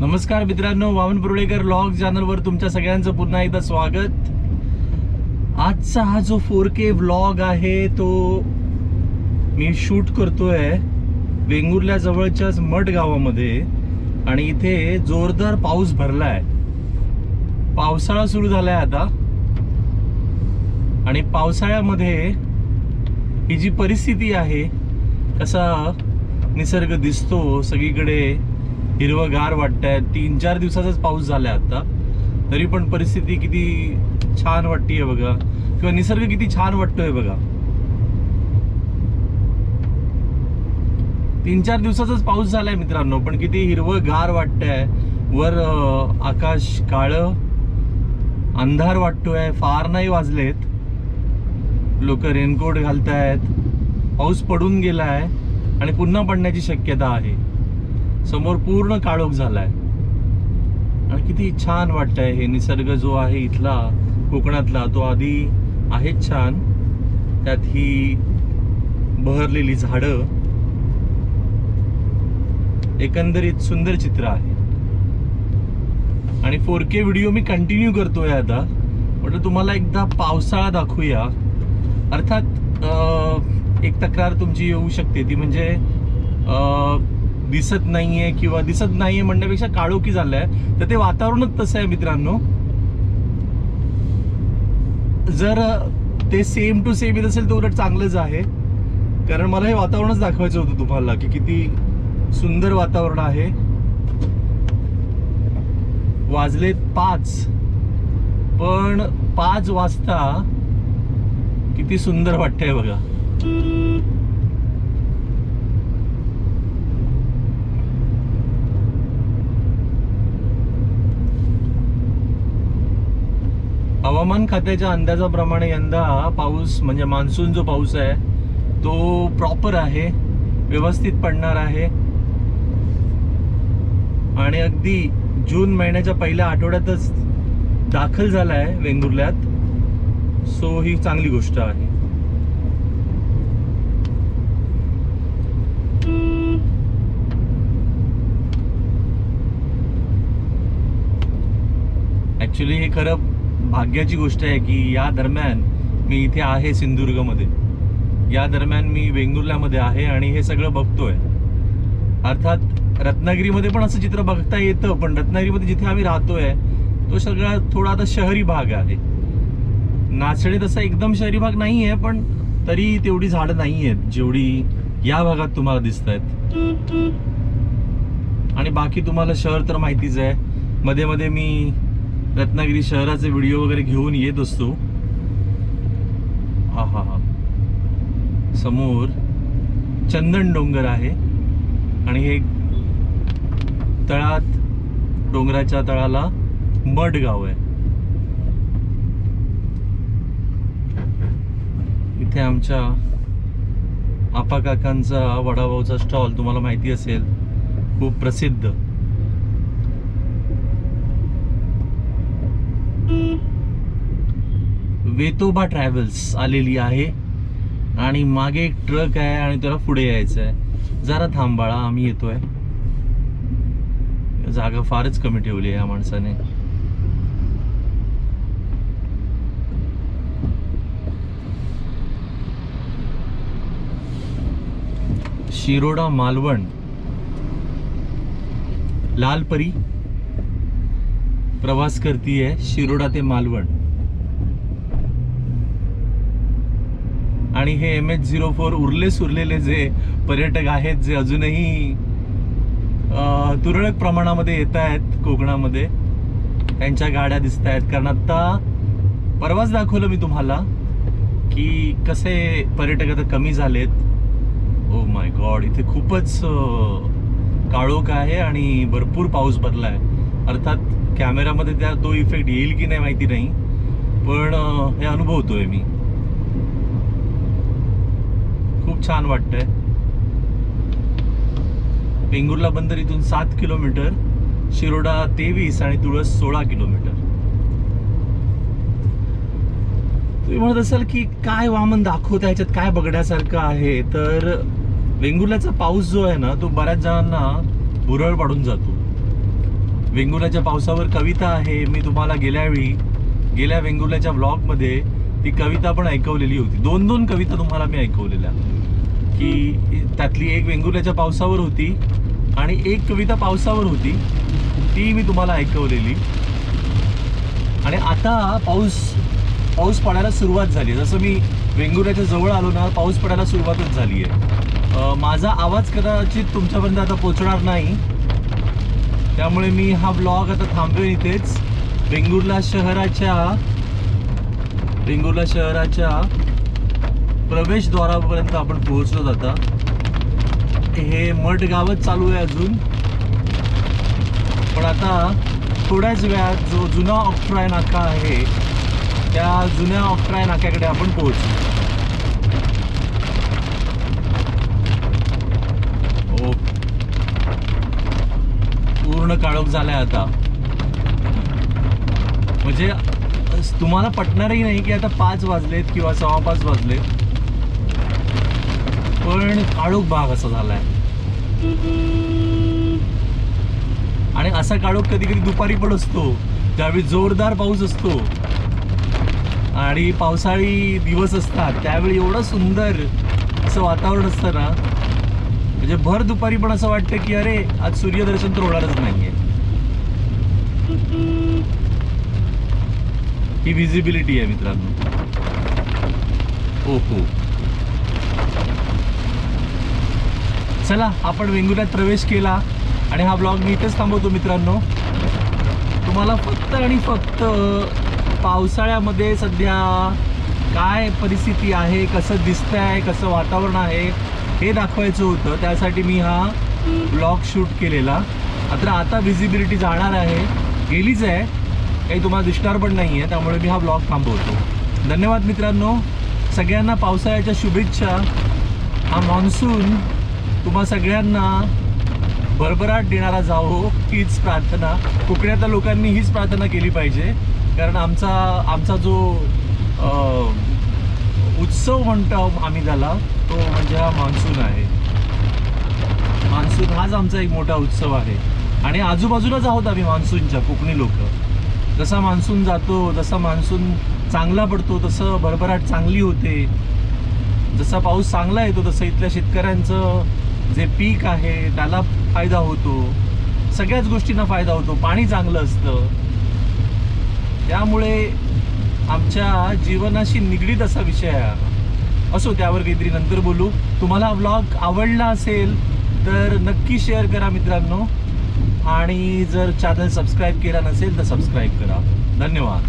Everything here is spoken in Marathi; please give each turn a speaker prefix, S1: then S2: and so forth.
S1: नमस्कार मित्रांनो, वामन पुरळेकर व्लॉग चॅनलवर तुमच्या सगळ्यांचं पुन्हा एकदा स्वागत। आजचा हा जो 4K व्लॉग आहे तो मी शूट करतोय वेंगुर्ल्या जवळच्याच मठ गावामध्ये आणि इथे जोरदार पाऊस भरलाय। पावसाळा सुरू झालाय आता आणि पावसाळ्यामध्ये ही जी परिस्थिती आहे, कसा निसर्ग दिसतो, सगळीकडे हिरवगार वाटतंय। 3-4 दिवसाचाच पाऊस झालाय आता, तरी पण परिस्थिती किती छान वाटतेय बघा, किंवा निसर्ग किती छान वाटतोय बघा। 3-4 दिवसाचाच पाऊस झालाय मित्रांनो, पण किती हिरवगार वाटतंय। वर आकाश काळं, अंधार वाटतोय, फार नाही वाजलेत, लोक रेनकोट घालतायत। पाऊस पडून गेलाय आणि पुन्हा पडण्याची शक्यता आहे। समोर पूर्ण काळोख झालाय आणि किती छान वाटतंय। हे निसर्ग जो आहे इथला कोकणातला तो आधी आहेच छान, त्यात ही बहरलेली झाडं, एकंदरीत सुंदर चित्र आहे। आणि 4K व्हिडिओ मी कंटिन्यू करतोय आता, म्हटलं तुम्हाला एकदा पावसाळा दाखवूया। अर्थात एक तक्रार तुमची येऊ शकते, ती म्हणजे दिसत नाहीये, किंवा दिसत नाहीये म्हणण्यापेक्षा काळोखी झालंय, तर ते वातावरणच तसं आहे मित्रांनो। जर ते सेम टू सेम येत असेल तर उलट चांगलंच आहे, कारण मला हे वातावरणच दाखवायचं होतं तुम्हाला की किती सुंदर वातावरण आहे। वाजलेत 5, पण 5 वाजता किती सुंदर वाटतंय बघा। हवामान खात्याच्या अंदाजाप्रमाणे यंदा पाऊस म्हणजे मान्सून जो पाऊस आहे तो प्रॉपर आहे, व्यवस्थित पडणार आहे आणि अगदी जून महिन्याच्या पहिल्या आठवड्यातच दाखल झालाय वेंगुर्ल्यात। सो ही चांगली गोष्ट आहे। ऍक्च्युली हे खरं भाग्याची गोष्ट आहे की या दरम्यान मी इथे आहे सिंधुदुर्गमध्ये, या दरम्यान मी वेंगुर्ल्यामध्ये आहे आणि हे सगळं बघतोय। अर्थात रत्नागिरीमध्ये पण असं चित्र बघता येतं, पण रत्नागिरीमध्ये जिथे आम्ही राहतोय तो सगळा थोडा आता शहरी भाग आहे। नाचणे तसा एकदम शहरी भाग नाही आहे, पण तरी तेवढी झाडं नाही आहेत जेवढी या भागात तुम्हाला दिसत आहेत। आणि बाकी तुम्हाला शहर तर माहितीच आहे, मध्ये मध्ये मी रत्नागिरी शहराचे व्हिडिओ वगैरे घेऊन येत असतो। हा समोर चंदन डोंगर आहे आणि हे तळात, डोंगराच्या तळाला मठ गाव आहे। इथे आमच्या आपा काकांचा वडापावचा स्टॉल तुम्हाला माहिती असेल, खूप प्रसिद्ध। वेतोबा ट्रॅव्हल्स आलेली आहे आणि मागे एक ट्रक आहे आणि त्याला पुढे यायचं आहे। जरा थांबाळा, आम्ही येतोय। जागा फारच कमी ठेवली आहे या माणसाने। शिरोडा मालवण, लालपरी प्रवास करतीये शिरोडा ते मालवण। आणि हे MH04 उरलेले जे पर्यटक आहेत, जे अजूनही तुरळक प्रमाणामध्ये येत आहेत कोकणामध्ये, त्यांच्या गाड्या दिसत आहेत। कारण आता परवाच दाखवलं मी तुम्हाला की कसे पर्यटक आता कमी झालेत। ओ माय गॉड, इथे खूपच काळोख आहे आणि भरपूर पाऊस भरलाय। अर्थात कॅमेरामध्ये तो इफेक्ट येईल की नाही माहिती नाही, पण हे अनुभवतोय मी। खूप छान वाटतंय। वेंगुर्ला बंदर इथून 7 किलोमीटर, शिरोडा 23 आणि तुळस 16 किलोमीटर। तुम्ही म्हणत असाल की काय वामन दाखवता, ह्याच्यात काय बघण्यासारखं आहे, तर वेंगुर्ल्याचा पाऊस जो आहे ना तो बऱ्याच जणांना भुरळ पाडून जातो। वेंगुर्ल्याच्या पावसावर कविता आहे. मी तुम्हाला गेल्या वेंगुर्ल्याच्या व्लॉगमध्ये ती कविता पण ऐकवलेली होती. 2 कविता तुम्हाला मी ऐकवलेल्या, की त्यातली एक वेंगुर्ल्याच्या पावसावर होती आणि एक कविता पावसावर होती, ती मी तुम्हाला ऐकवलेली. आणि आता पाऊस पडायला सुरुवात झाली आहे. जसं मी वेंगुर्ल्याच्या जवळ आलो ना, पाऊस पडायला सुरुवातच झाली आहे. माझा आवाज कदाचित तुमच्यापर्यंत आता पोचणार नाही, त्यामुळे मी हा ब्लॉग आता थांबवेन इथेच. वेंगुर्ला शहराच्या प्रवेशद्वारापर्यंत आपण पोहोचलो. आता हे मठ गावच चालू आहे अजून, पण आता थोड्याच वेळात जो जुना ऑक्ट्रॉय नाका आहे त्या जुन्या ऑक्ट्रॉय नाक्याकडे आपण पोहोचू. पूर्ण काळोख झालाय आता. म्हणजे तुम्हाला पटणारही नाही की आता 5 वाजलेत किंवा 5:15 वाजलेत, पण काळोख भाग असा झालाय. आणि असा काळोख कधी कधी दुपारी पण असतो, त्यावेळी जोरदार पाऊस असतो आणि पावसाळी दिवस असतात, त्यावेळी एवढं सुंदर असं वातावरण असतं ना, म्हणजे भर दुपारी पण असं वाटतं की अरे आज सूर्यदर्शन तर होणारच नाहीये. ही विजिबिलिटी आहे मित्रांनो. हो, चला आपण वेंगुर्ल्यात प्रवेश केला आणि हा ब्लॉग मी इथेच थांबवतो मित्रांनो. तुम्हाला फक्त आणि फक्त पावसाळ्यामध्ये सध्या काय परिस्थिती आहे, कसं दिसतंय, कसं वातावरण आहे हे दाखवायचं होतं. त्यासाठी मी हा ब्लॉग शूट केलेला. आता विजिबिलिटी जाणार आहे, गेलीच आहे, काही तुम्हाला दिसणार पण नाही आहे, त्यामुळे मी हा ब्लॉग थांबवतो. धन्यवाद मित्रांनो, सगळ्यांना पावसाळ्याच्या शुभेच्छा. हा मान्सून तुम्हा सगळ्यांना भरभराट देणारा जावो हीच प्रार्थना. कोकणातल्या लोकांनी हीच प्रार्थना केली पाहिजे, कारण आमचा जो उत्सव म्हणतो आम्ही त्याला, तो म्हणजे हा मान्सून आहे. मान्सून हाच आमचा एक मोठा उत्सव आहे आणि आजूबाजूलाच आहोत आम्ही मान्सूनच्या, कोकणी लोक. जसा मान्सून जातो, जसा मान्सून चांगला पडतो, तसं भरभराट चांगली होते. जसा पाऊस चांगला येतो तसं इथल्या शेतकऱ्यांचं जे पीक आहे त्याला फायदा होतो, सगळ्याच गोष्टींना फायदा होतो. पाणी चांगलं असतं, त्यामुळे आमच्या जीवनाशी निगडीत असा विषय आहे. असो, त्यावर काहीतरी नंतर बोलू. तुम्हाला हा व्लॉग आवडला असेल तर नक्की शेअर करा मित्रांनो, आणि जर चॅनल सबस्क्राईब केला नसेल तर सबस्क्राईब करा. धन्यवाद.